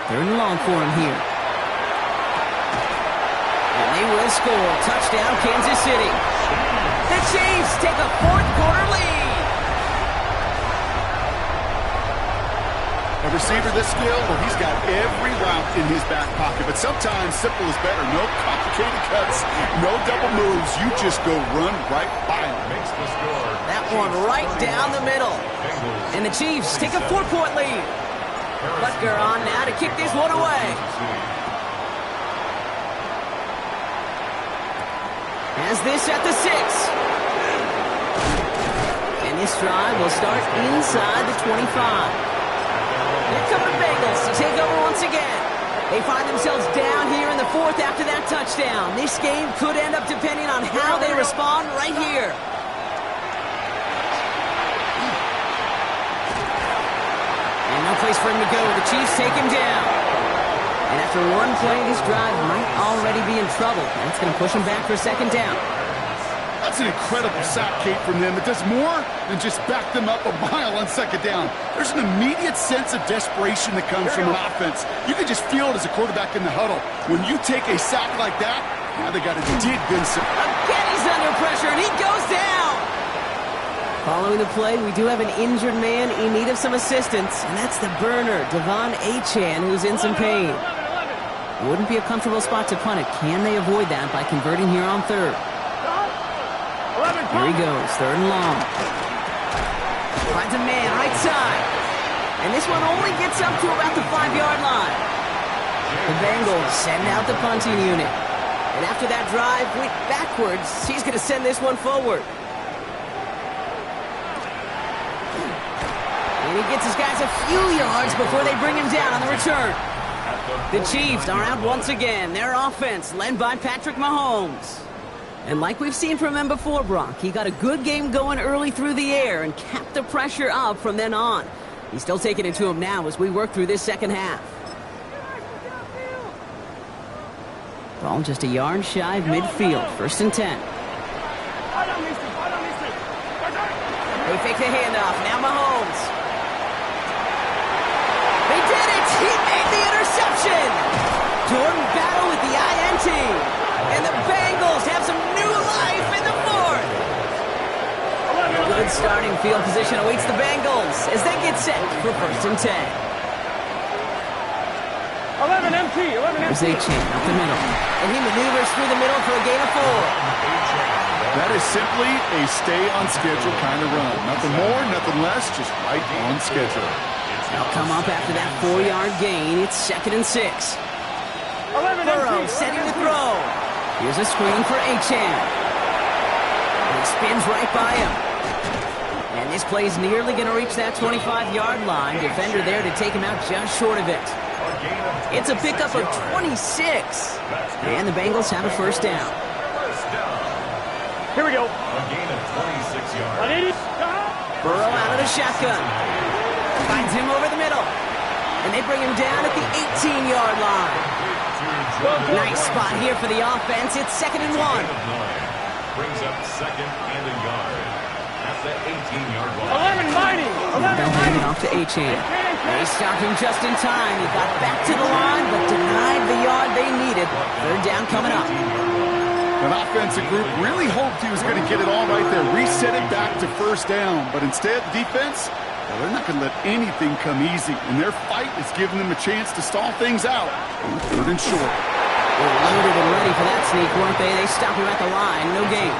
Third and long for him here. And they will score. Touchdown, Kansas City. The Chiefs take a fourth quarter lead. A receiver this skilled, well, he's got every route in his back pocket, but sometimes simple is better. No complicated cuts, no double moves. You just go run right by him. Makes the score. That one right down the middle. And the Chiefs take a 4-point lead. Butker on now to kick this one away. Has this at the 6. And this drive will start inside the 25. Here come the Bengals to take over once again. They find themselves down here in the 4th after that touchdown. This game could end up depending on how they respond right here. And no place for him to go. The Chiefs take him down. And after one play, this drive might already be in trouble. That's going to push him back for a second down. That's an incredible sack, Kate, from them. It does more than just back them up a mile on second down. There's an immediate sense of desperation that comes from an offense. You can just feel it as a quarterback in the huddle. When you take a sack like that, now they got to dig Vincent. Again, he's under pressure, and he goes down. Following the play, we do have an injured man in need of some assistance, and that's the burner, Devon Achane, who's in some pain. It wouldn't be a comfortable spot to punt it. Can they avoid that by converting here on 3rd? Here he goes, 3rd and long. Finds a man right side. And this one only gets up to about the 5-yard line. The Bengals send out the punting unit. And after that drive went backwards, he's going to send this one forward. And he gets his guys a few yards before they bring him down on the return. The Chiefs are out once again. Their offense led by Patrick Mahomes. And like we've seen from him before, Brock, he got a good game going early through the air and kept the pressure up from then on. He's still taking it to him now as we work through this second half. Ball just a yard shy of midfield. 1st and 10. They fake the handoff. Now Mahomes. They did it! He made the interception! Jordan Battle with the INT. And the Bengals have some new life in the 4th. Good starting field position awaits the Bengals as they get set for 1st and 10. 11 MT. There's Achane up the middle. And he maneuvers through the middle for a gain of 4. That is simply a stay-on-schedule kind of run. Nothing more, nothing less, just right on schedule. They'll come up after that 4-yard gain. It's 2nd and 6. 11 Burrow MT. setting the throw. Here's a screen for Achane. And he spins right by him. And this play's nearly going to reach that 25-yard line. Defender there to take him out just short of it. It's a pickup of 26. And the Bengals have a 1st down. Here we go. A gain of 26 yards. Burrow out of the shotgun. Finds him over the middle. And they bring him down at the 18-yard line. Nice spot here for the offense. It's 2nd and 1. Brings up 2nd and a yard at the 18-yard line. 11 mighty. They'll hand it off to Achane. They stop him just in time. He got back to the line, but denied the yard they needed. 3rd down coming up. An offensive group really hoped he was going to get it all right there, reset it back to 1st down. But instead, the defense, well, they're not going to let anything come easy. And their fight is giving them a chance to stall things out. 3rd and short. They were loaded and ready for that sneak, weren't they? They stop him at the line. No gain.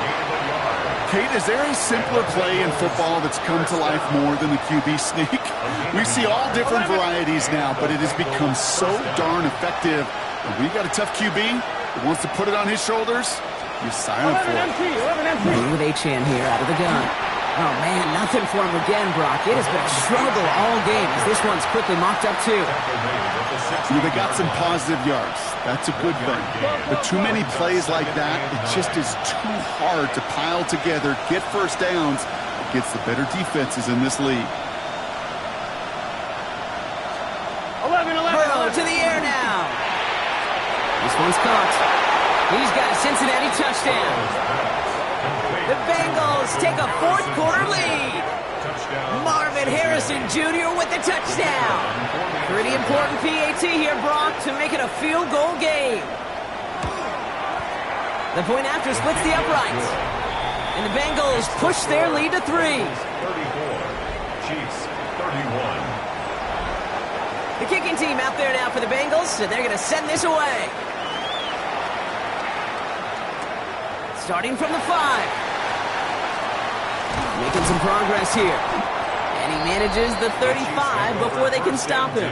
Kate, is there a simpler play in football that's come to life more than the QB sneak? We see all different varieties now, but it has become so darn effective. When we got a tough QB that wants to put it on his shoulders, you sign up for it. 11 MT. With Achane here out of the gun. Oh, man, nothing for him again, Brock. It has been a struggle all game as this one's quickly mocked up, too. They got some positive yards. That's a good thing. But too many plays like that, it just is too hard to pile together, get 1st downs against the better defenses in this league. 11. Burrow to the air now. This one's caught. He's got a Cincinnati touchdown. The Bengals take a 4th quarter lead. Marvin Harrison Jr. with the touchdown. Pretty important PAT here, Brock, to make it a field goal game. The point after splits the uprights. And the Bengals push their lead to 3. 34. Chiefs 31. The kicking team out there now for the Bengals, and they're going to send this away. Starting from the 5. Making some progress here. And he manages the 35 before they can stop him.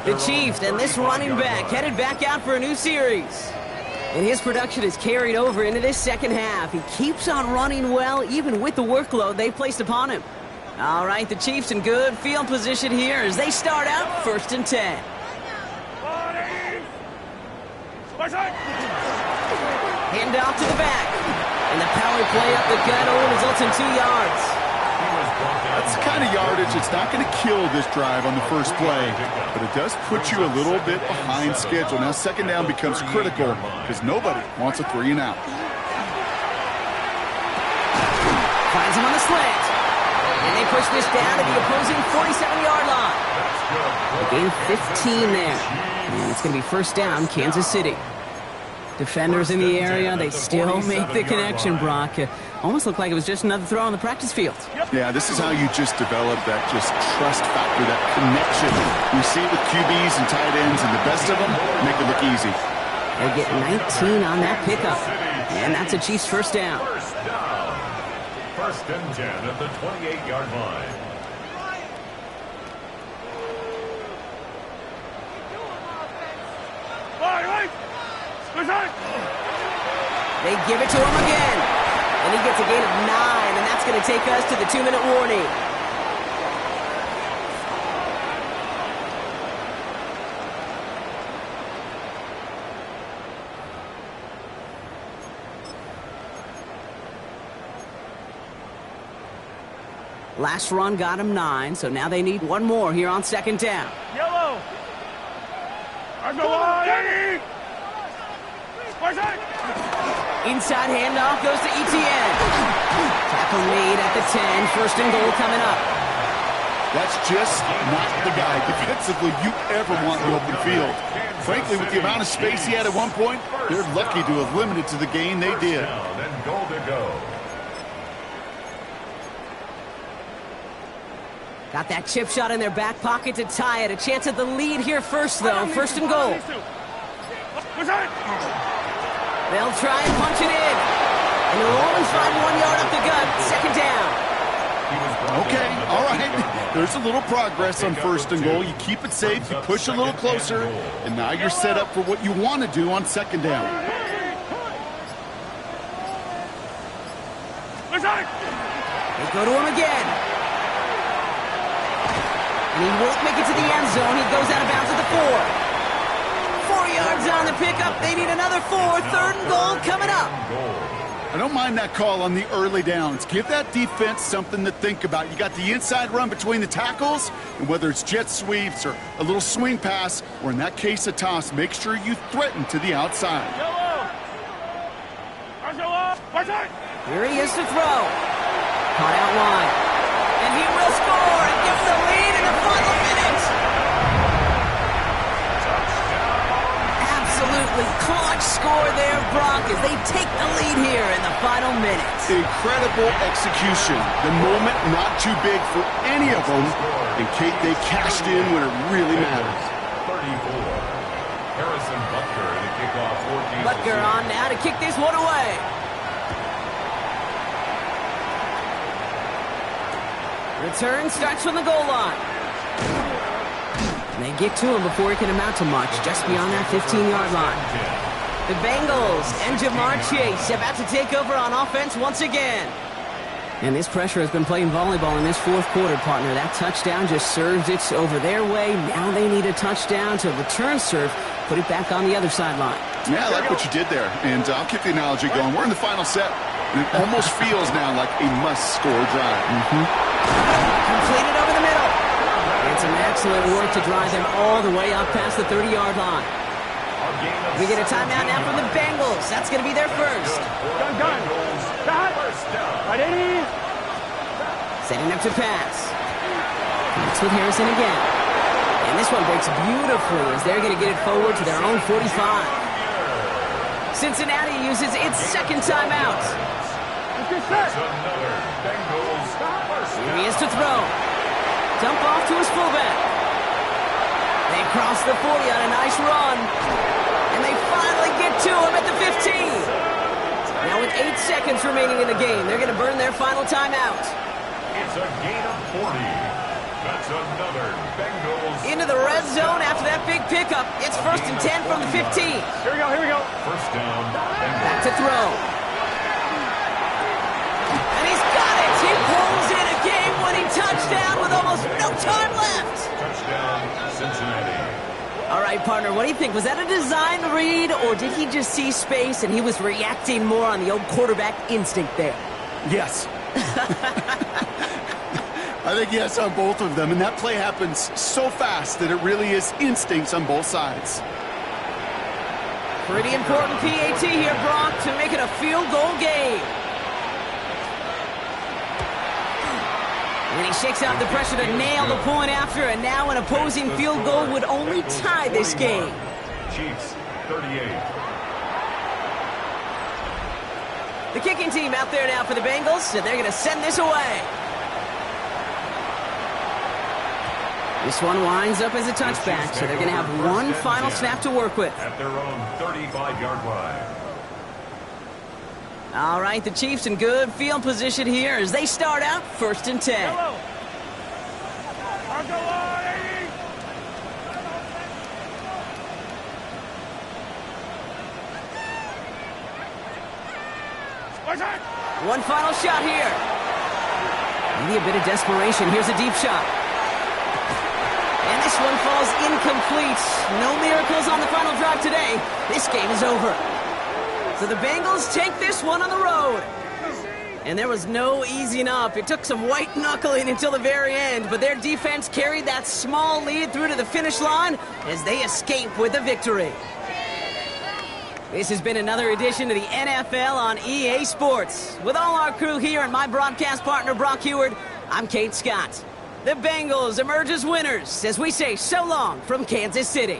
The Chiefs and this running back headed back out for a new series. And his production is carried over into this second half. He keeps on running well, even with the workload they placed upon him. All right, the Chiefs in good field position here as they start out 1st and 10. Hand off to the back. And the power play up the gut only results in 2 yards. That's the kind of yardage that's not going to kill this drive on the first play, but it does put you a little bit behind schedule. Now second down becomes critical because nobody wants a 3 and out. Finds him on the slant. And they push this down to the opposing 47-yard line. A gain of 15 there. And it's going to be 1st down, Kansas City. Defenders in the area, they still make the connection, Brock. Almost looked like it was just another throw on the practice field. Yeah, this is how you just develop that just trust factor, that connection. You see it with QBs and tight ends, and the best of them make it look easy. They get 19 on that pickup. And that's a Chiefs 1st down. 1st and 10 at the 28-yard line. They give it to him again. And he gets a gain of 9, and that's going to take us to the 2-minute warning. Last run got him 9, so now they need 1 more here on 2nd down. Yellow. Inside handoff goes to Etienne. Tackle made at the 10. 1st and goal coming up. That's just not the guy defensively you ever want in the open field. Frankly, with the amount of space he had at one point, they're lucky to have limited to the gain they did. And goal to go. Got that chip shot in their back pocket to tie it. A chance at the lead here first, though. 1st and goal. They'll try and punch it in. And they'll only find 1 yard up the gut. 2nd down. Okay, all right. There's a little progress on 1st and goal. You keep it safe, you push a little closer, and now you're set up for what you want to do on 2nd down. They go to him again. And he won't make it to the end zone. He goes out of bounds at the 4. 4 yards on the pickup. They need another 4. 3rd and goal coming up. I don't mind that call on the early downs. Give that defense something to think about. You got the inside run between the tackles, and whether it's jet sweeps or a little swing pass, or in that case a toss, make sure you threaten to the outside. Here he is to throw. Caught out wide. And he will score and give the lead in the final minute. Absolutely clutch score there, Brock, as they take the lead here in the final minute. Incredible execution. The moment not too big for any of them. And Kate, they cashed in when it really matters. 34. Harrison Butker to kick off 14. Butker on now to kick this one away. Return starts from the goal line. And they get to him before he can amount to much, just beyond that 15-yard line. The Bengals and Jamar Chase about to take over on offense once again. And this pressure has been playing volleyball in this 4th quarter, partner. That touchdown just served it over their way. Now they need a touchdown to return serve, put it back on the other sideline. Yeah, I like what you did there. And I'll keep the analogy going. We're in the final set. And it almost feels now like a must-score drive. Completed over the middle. And some excellent work to drive them all the way up past the 30-yard line. We get a timeout now from the Bengals. That's going to be their first. Gun. Stop. Ready. Setting up to pass. It's with Harrison again. And this one breaks beautifully as they're going to get it forward to their own 45. Cincinnati uses its second timeout. Here he is to throw. Dump off to his fullback. They cross the 40 on a nice run. And they finally get to him at the 15. Now with 8 seconds remaining in the game, they're going to burn their final timeout. It's a gain of 40. That's another Bengals. Into the red zone after that big pickup. It's 1st and 10 from the 15. Here we go, here we go. First down, Back Bengals. to throw. And he's got it. He pulls in a game-winning touchdown with almost no time left. Touchdown, Cincinnati. All right, partner, what do you think? Was that a design read, or did he just see space and he was reacting more on the old quarterback instinct there? Yes. I think yes on both of them, and that play happens so fast that it really is instincts on both sides. Pretty important PAT here, Brock, to make it a field goal game. And he shakes out the pressure to nail the point after, and now an opposing field goal would only tie this game. Chiefs, 38. The kicking team out there now for the Bengals, and they're going to send this away. This one winds up as a touchback, so they're going to have one final snap to work with. At their own 35-yard line. All right, the Chiefs in good field position here as they start out 1st and 10. Hello. One final shot here. Maybe a bit of desperation. Here's a deep shot. And this one falls incomplete. No miracles on the final drive today. This game is over. So the Bengals take this one on the road. And there was no easing up. It took some white knuckling until the very end, but their defense carried that small lead through to the finish line as they escape with a victory. This has been another edition of the NFL on EA Sports. With all our crew here and my broadcast partner, Brock Heward, I'm Kate Scott. The Bengals emerge as winners as we say so long from Kansas City.